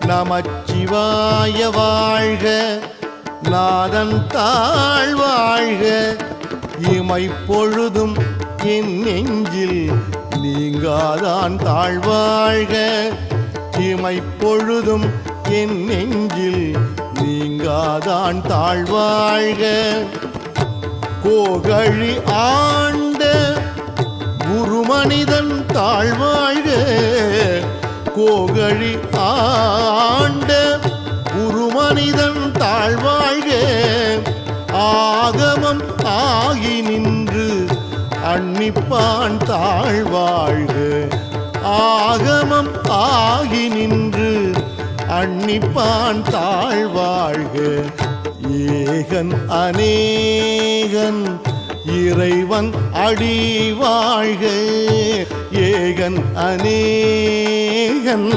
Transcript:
நமச்சிவாய வாழ்க, நாதன் தாழ் வாழ்க, இமைப்பொழுதும் என் நெஞ்சில் நீங்காதான் தாழ்வாழ்க, இமைப்பொழுதும் என் நெஞ்சில் நீங்காதான் தாழ்வாழ்க. கோகழி ஆண்ட குருமனிதன் தாழ்வாழ்க, கோகழி ஆண்ட குருமனிதன் தாழ்வாழ்க, ஆகமம் ஆகி நின்று அன்னிப்பான் தாழ்வாழ்க, ஆகமம் ஆகி நின்று அன்னிப்பான் தாழ்வாழ்க. ஏகன் அநேகன் இறைவன் அடி வாழ்க, ஏகன் அநேகன்